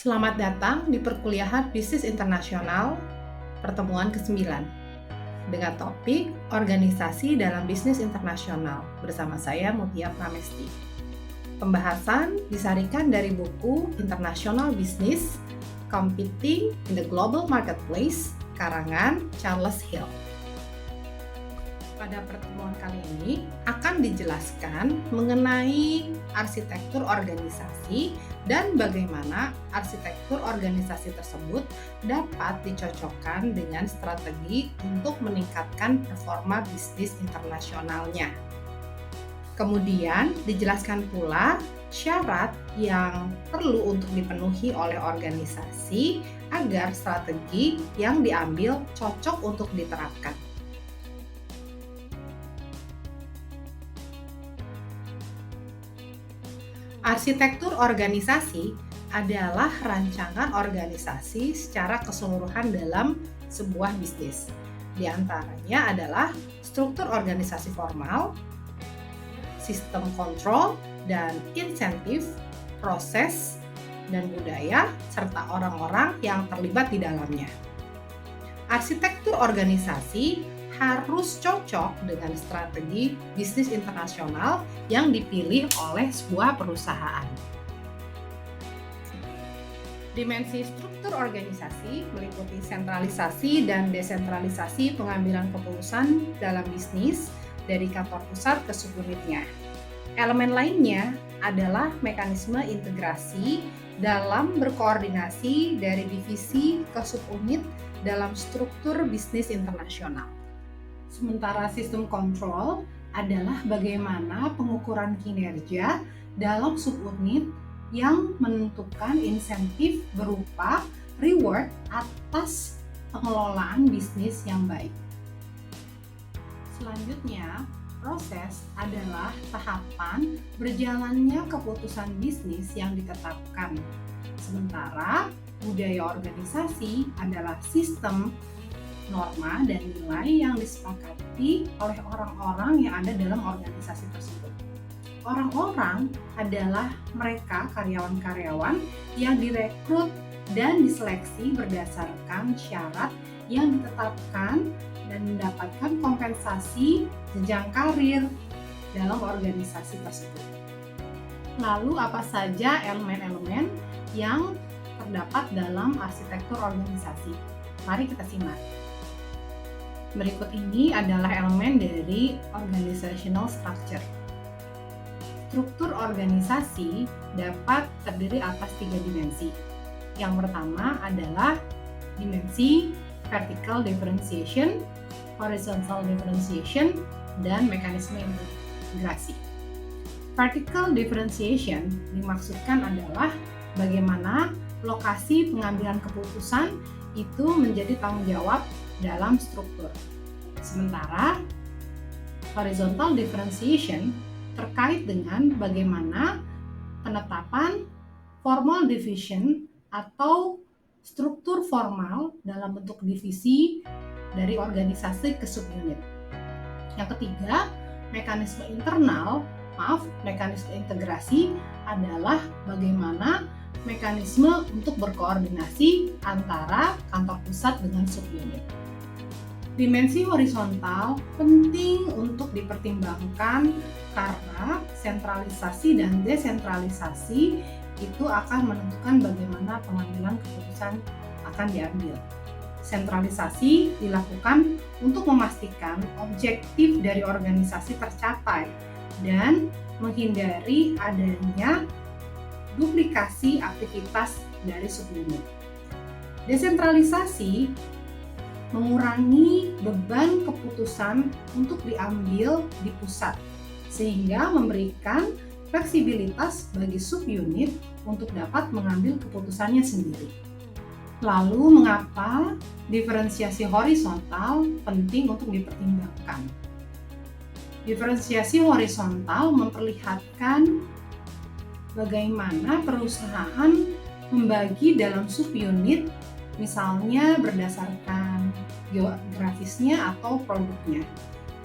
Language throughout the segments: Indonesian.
Selamat datang di perkuliahan Bisnis Internasional pertemuan ke-9 dengan topik Organisasi dalam Bisnis Internasional bersama saya Mutia Pramesti. Pembahasan disarikan dari buku International Business Competing in the Global Marketplace karangan Charles Hill. Pada pertemuan kali ini akan dijelaskan mengenai arsitektur organisasi dan bagaimana arsitektur organisasi tersebut dapat dicocokkan dengan strategi untuk meningkatkan performa bisnis internasionalnya. Kemudian dijelaskan pula syarat yang perlu untuk dipenuhi oleh organisasi agar strategi yang diambil cocok untuk diterapkan. Arsitektur organisasi adalah rancangan organisasi secara keseluruhan dalam sebuah bisnis. Di antaranya adalah struktur organisasi formal, sistem kontrol dan insentif, proses dan budaya, serta orang-orang yang terlibat di dalamnya. Arsitektur organisasi harus cocok dengan strategi bisnis internasional yang dipilih oleh sebuah perusahaan. Dimensi struktur organisasi meliputi sentralisasi dan desentralisasi pengambilan keputusan dalam bisnis dari kantor pusat ke subunitnya. Elemen lainnya adalah mekanisme integrasi dalam berkoordinasi dari divisi ke subunit dalam struktur bisnis internasional. Sementara sistem kontrol adalah bagaimana pengukuran kinerja dalam subunit yang menentukan insentif berupa reward atas pengelolaan bisnis yang baik. Selanjutnya, proses adalah tahapan berjalannya keputusan bisnis yang ditetapkan. Sementara budaya organisasi adalah sistem, norma dan nilai yang disepakati oleh orang-orang yang ada dalam organisasi tersebut. Orang-orang adalah mereka karyawan-karyawan yang direkrut dan diseleksi berdasarkan syarat yang ditetapkan dan mendapatkan kompensasi jenjang karir dalam organisasi tersebut. Lalu apa saja elemen-elemen yang terdapat dalam arsitektur organisasi? Mari kita simak. Berikut ini adalah elemen dari organizational structure. Struktur organisasi dapat terdiri atas 3 dimensi. Yang pertama adalah dimensi vertical differentiation, horizontal differentiation, dan mekanisme integrasi. Vertical differentiation dimaksudkan adalah bagaimana lokasi pengambilan keputusan itu menjadi tanggung jawab dalam struktur. Sementara horizontal differentiation terkait dengan bagaimana penetapan formal division atau struktur formal dalam bentuk divisi dari organisasi ke subunit. Yang ketiga, mekanisme integrasi adalah bagaimana mekanisme untuk berkoordinasi antara kantor pusat dengan subunit. Dimensi horizontal penting untuk dipertimbangkan karena sentralisasi dan desentralisasi itu akan menentukan bagaimana pengambilan keputusan akan diambil. Sentralisasi dilakukan untuk memastikan objektif dari organisasi tercapai dan menghindari adanya duplikasi aktivitas dari subunit. Desentralisasi mengurangi beban keputusan untuk diambil di pusat, sehingga memberikan fleksibilitas bagi subunit untuk dapat mengambil keputusannya sendiri. Lalu, mengapa diferensiasi horizontal penting untuk dipertimbangkan? Diferensiasi horizontal memperlihatkan bagaimana perusahaan membagi dalam subunit, misalnya berdasarkan geografisnya atau produknya.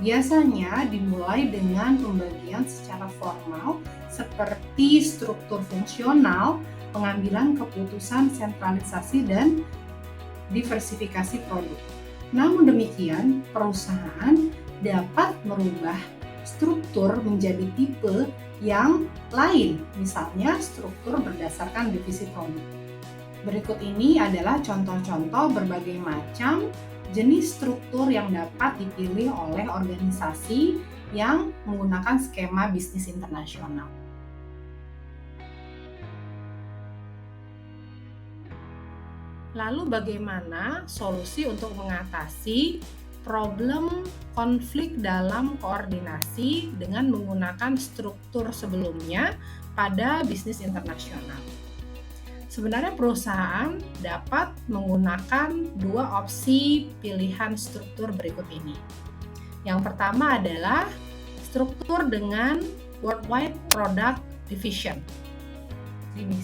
Biasanya dimulai dengan pembagian secara formal seperti struktur fungsional pengambilan keputusan sentralisasi dan diversifikasi produk. Namun demikian, perusahaan dapat merubah struktur menjadi tipe yang lain, misalnya struktur berdasarkan divisi produk. Berikut ini adalah contoh-contoh berbagai macam jenis struktur yang dapat dipilih oleh organisasi yang menggunakan skema bisnis internasional. Lalu bagaimana solusi untuk mengatasi problem konflik dalam koordinasi dengan menggunakan struktur sebelumnya pada bisnis internasional? Sebenarnya perusahaan dapat menggunakan dua opsi pilihan struktur berikut ini. Yang pertama adalah struktur dengan Worldwide Product Division.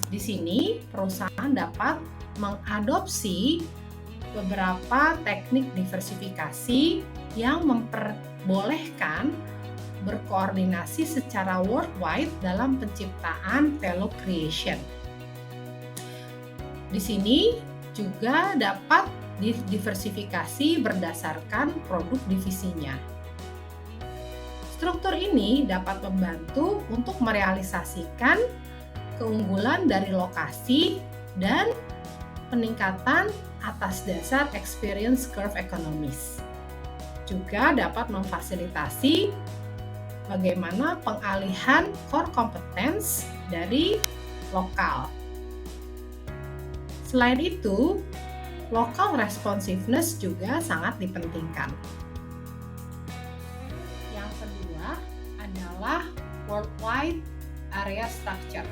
Di sini perusahaan dapat mengadopsi beberapa teknik diversifikasi yang memperbolehkan berkoordinasi secara worldwide dalam penciptaan value creation. Di sini juga dapat diversifikasi berdasarkan produk divisinya. Struktur ini dapat membantu untuk merealisasikan keunggulan dari lokasi dan peningkatan atas dasar experience curve ekonomis. Juga dapat memfasilitasi bagaimana pengalihan core competence dari lokal. Selain itu, local responsiveness juga sangat dipentingkan. Yang kedua adalah worldwide area structure.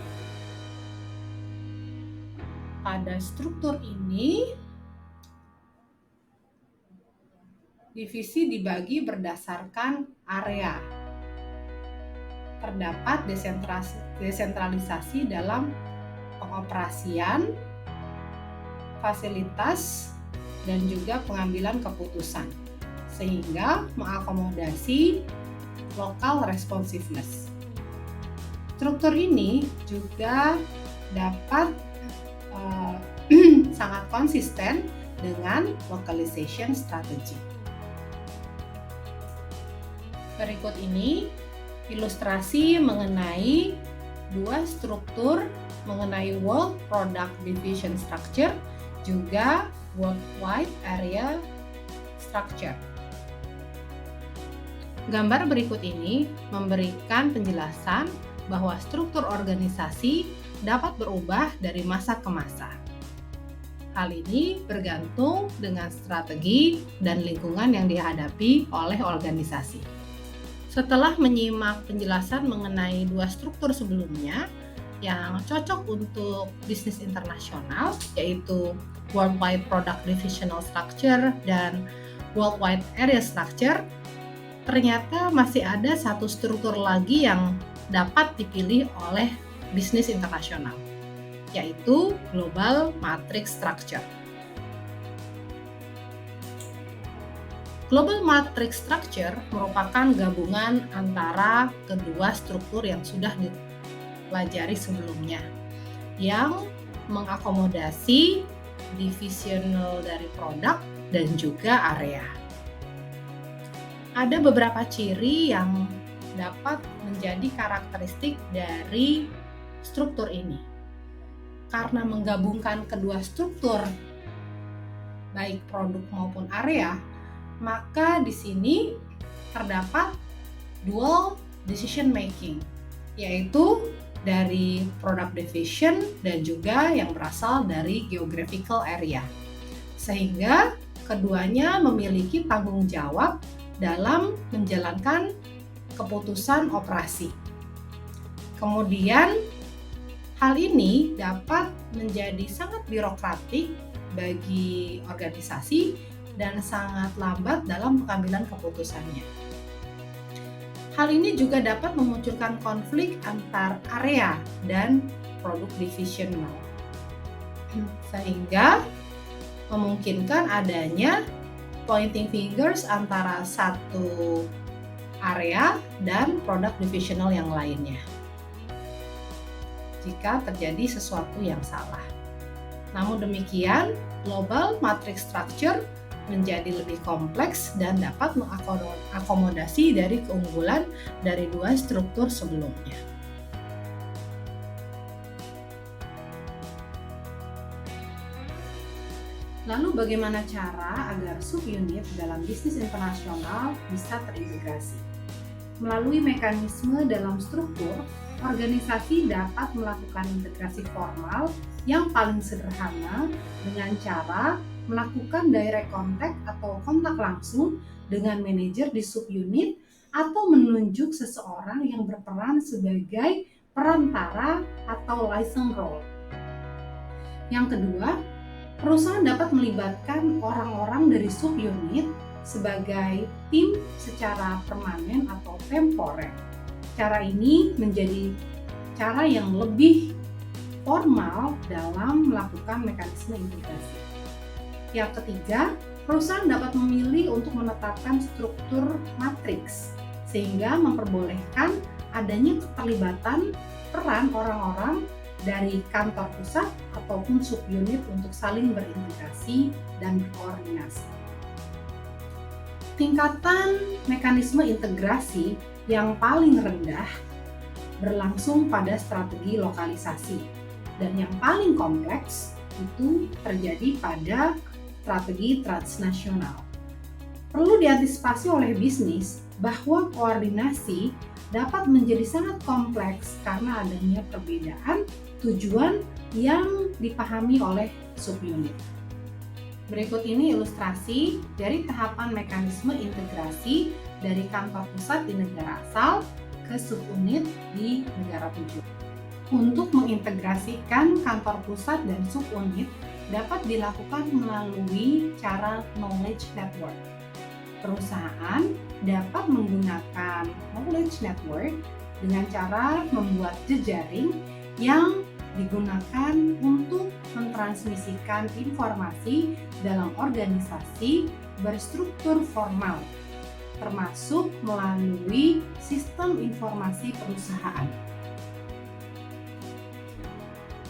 Pada struktur ini, divisi dibagi berdasarkan area. Terdapat desentralisasi dalam pengoperasian, fasilitas, dan juga pengambilan keputusan, sehingga mengakomodasi local responsiveness. Struktur ini juga dapat sangat konsisten dengan localization strategy. Berikut ini ilustrasi mengenai dua struktur mengenai World Product Division Structure juga Worldwide Area Structure. Gambar berikut ini memberikan penjelasan bahwa struktur organisasi dapat berubah dari masa ke masa. Hal ini bergantung dengan strategi dan lingkungan yang dihadapi oleh organisasi. Setelah menyimak penjelasan mengenai dua struktur sebelumnya yang cocok untuk bisnis internasional, yaitu Worldwide Product Divisional Structure dan Worldwide Area Structure, ternyata masih ada satu struktur lagi yang dapat dipilih oleh bisnis internasional, yaitu Global Matrix Structure. Global Matrix Structure merupakan gabungan antara kedua struktur yang sudah dipelajari sebelumnya, yang mengakomodasi divisional dari produk dan juga area. Ada beberapa ciri yang dapat menjadi karakteristik dari struktur ini. Karena menggabungkan kedua struktur, baik produk maupun area, maka di sini terdapat dual decision making, yaitu dari product division dan juga yang berasal dari geographical area. Sehingga keduanya memiliki tanggung jawab dalam menjalankan keputusan operasi. Kemudian hal ini dapat menjadi sangat birokratik bagi organisasi dan sangat lambat dalam pengambilan keputusannya. Hal ini juga dapat memunculkan konflik antar area dan produk divisional, sehingga memungkinkan adanya pointing fingers antara satu area dan produk divisional yang lainnya. jika terjadi sesuatu yang salah. Namun demikian, global matrix structure menjadi lebih kompleks dan dapat mengakomodasi dari keunggulan dari dua struktur sebelumnya. Lalu bagaimana cara agar subunit dalam bisnis internasional bisa terintegrasi? Melalui mekanisme dalam struktur, organisasi dapat melakukan integrasi formal yang paling sederhana dengan cara melakukan direct contact atau kontak langsung dengan manajer di subunit atau menunjuk seseorang yang berperan sebagai perantara atau liaison role. Yang kedua, perusahaan dapat melibatkan orang-orang dari subunit sebagai tim secara permanen atau temporer. Cara ini menjadi cara yang lebih formal dalam melakukan mekanisme integrasi. Yang ketiga, perusahaan dapat memilih untuk menetapkan struktur matriks sehingga memperbolehkan adanya keterlibatan peran orang-orang dari kantor pusat ataupun subunit untuk saling berintegrasi dan berkoordinasi. Tingkatan mekanisme integrasi yang paling rendah berlangsung pada strategi lokalisasi, dan yang paling kompleks itu terjadi pada strategi transnasional. Perlu diantisipasi oleh bisnis bahwa koordinasi dapat menjadi sangat kompleks karena adanya perbedaan tujuan yang dipahami oleh subunit. Berikut ini ilustrasi dari tahapan mekanisme integrasi dari kantor pusat di negara asal ke subunit di negara tujuan. Untuk mengintegrasikan kantor pusat dan subunit dapat dilakukan melalui cara knowledge network. Perusahaan dapat menggunakan knowledge network dengan cara membuat jejaring yang digunakan untuk mentransmisikan informasi dalam organisasi berstruktur formal, termasuk melalui sistem informasi perusahaan.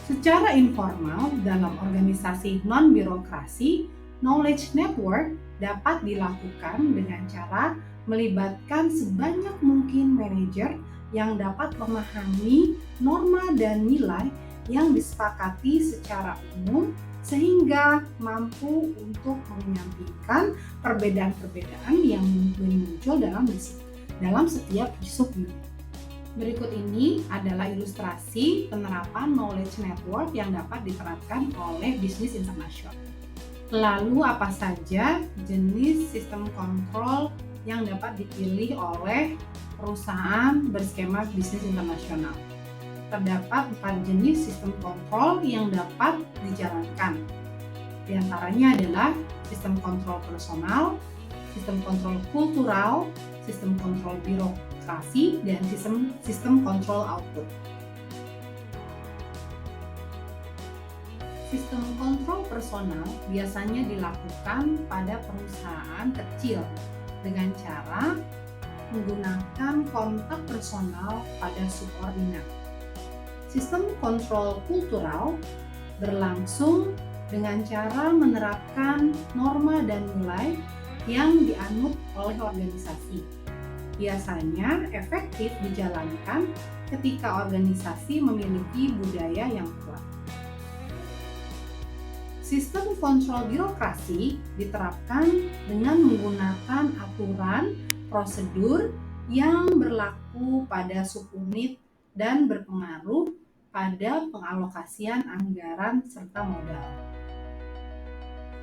Secara informal dalam organisasi non-birokrasi, knowledge network dapat dilakukan dengan cara melibatkan sebanyak mungkin manajer yang dapat memahami norma dan nilai yang disepakati secara umum sehingga mampu untuk menyampingkan perbedaan-perbedaan yang mungkin muncul dalam setiap subunit. Berikut ini adalah ilustrasi penerapan knowledge network yang dapat diterapkan oleh bisnis internasional. Lalu apa saja jenis sistem kontrol yang dapat dipilih oleh perusahaan berskema bisnis internasional? Terdapat 4 jenis sistem kontrol yang dapat dijalankan. Di antaranya adalah sistem kontrol personal, sistem kontrol kultural, sistem kontrol birokrasi, dan sistem kontrol output. Sistem kontrol personal biasanya dilakukan pada perusahaan kecil dengan cara menggunakan kontak personal pada subordinat. Sistem kontrol kultural berlangsung dengan cara menerapkan norma dan nilai yang dianut oleh organisasi. Biasanya efektif dijalankan ketika organisasi memiliki budaya yang kuat. Sistem kontrol birokrasi diterapkan dengan menggunakan aturan prosedur yang berlaku pada subunit dan berpengaruh pada pengalokasian anggaran serta modal.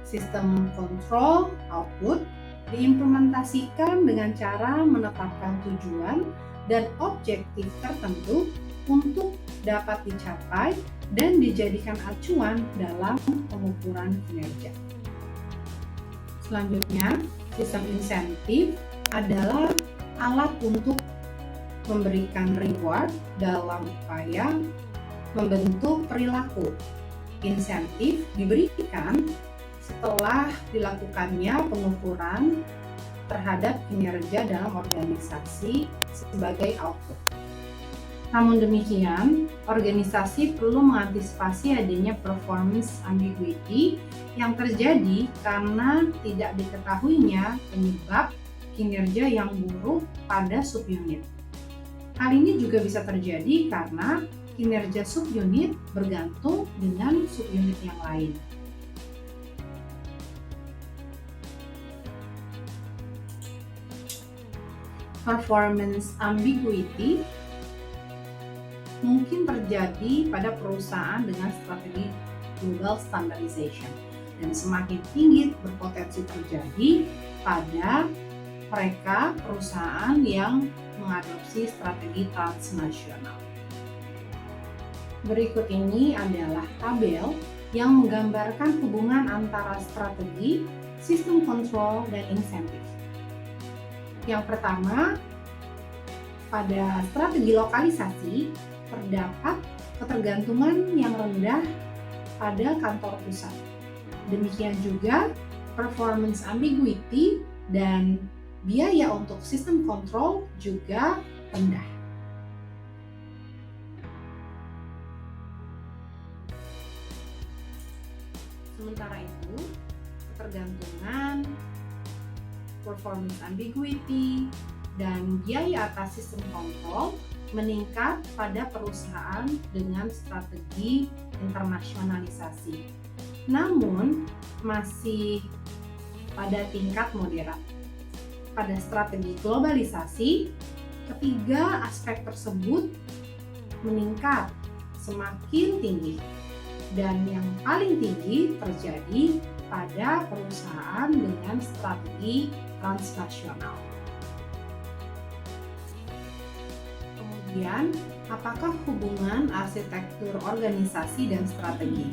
Sistem kontrol output diimplementasikan dengan cara menetapkan tujuan dan objektif tertentu untuk dapat dicapai dan dijadikan acuan dalam pengukuran kinerja. Selanjutnya, sistem insentif adalah alat untuk memberikan reward dalam upaya membentuk perilaku. Insentif diberikan setelah dilakukannya pengukuran terhadap kinerja dalam organisasi sebagai output. Namun demikian, organisasi perlu mengantisipasi adanya performance ambiguity yang terjadi karena tidak diketahuinya penyebab kinerja yang buruk pada subunit. Hal ini juga bisa terjadi karena kinerja subunit bergantung dengan subunit yang lain. Performance ambiguity mungkin terjadi pada perusahaan dengan strategi global standardization dan semakin tinggi berpotensi terjadi pada mereka perusahaan yang mengadopsi strategi transnasional. Berikut ini adalah tabel yang menggambarkan hubungan antara strategi, sistem kontrol, dan insentif. Yang pertama, pada strategi lokalisasi, terdapat ketergantungan yang rendah pada kantor pusat. Demikian juga performance ambiguity dan biaya untuk sistem kontrol juga rendah. Sementara itu, ketergantungan, performance ambiguity, dan biaya atas sistem kontrol meningkat pada perusahaan dengan strategi internasionalisasi. Namun, masih pada tingkat moderat. Pada strategi globalisasi, ketiga aspek tersebut meningkat semakin tinggi. Dan yang paling tinggi terjadi pada perusahaan dengan strategi transnasional. Kemudian, apakah hubungan arsitektur organisasi dan strategi?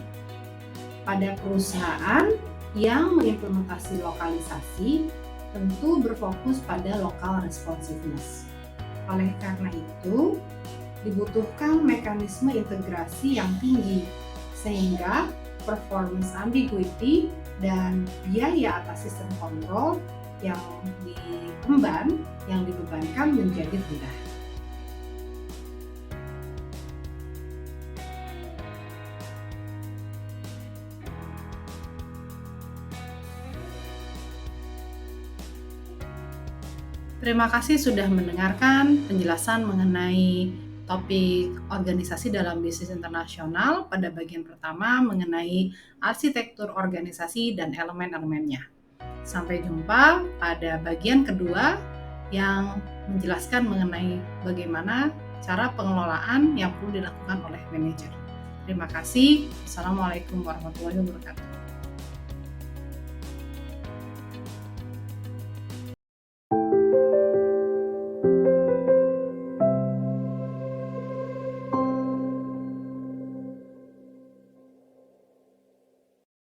Pada perusahaan yang mengimplementasi lokalisasi, tentu berfokus pada local responsiveness. Oleh karena itu, dibutuhkan mekanisme integrasi yang tinggi, sehingga performance ambiguity dan biaya atas sistem kontrol yang dibebankan menjadi rendah. Terima kasih sudah mendengarkan penjelasan mengenai topik organisasi dalam bisnis internasional pada bagian pertama mengenai arsitektur organisasi dan elemen-elemennya. Sampai jumpa pada bagian kedua yang menjelaskan mengenai bagaimana cara pengelolaan yang perlu dilakukan oleh manajer. Terima kasih. Assalamualaikum warahmatullahi wabarakatuh.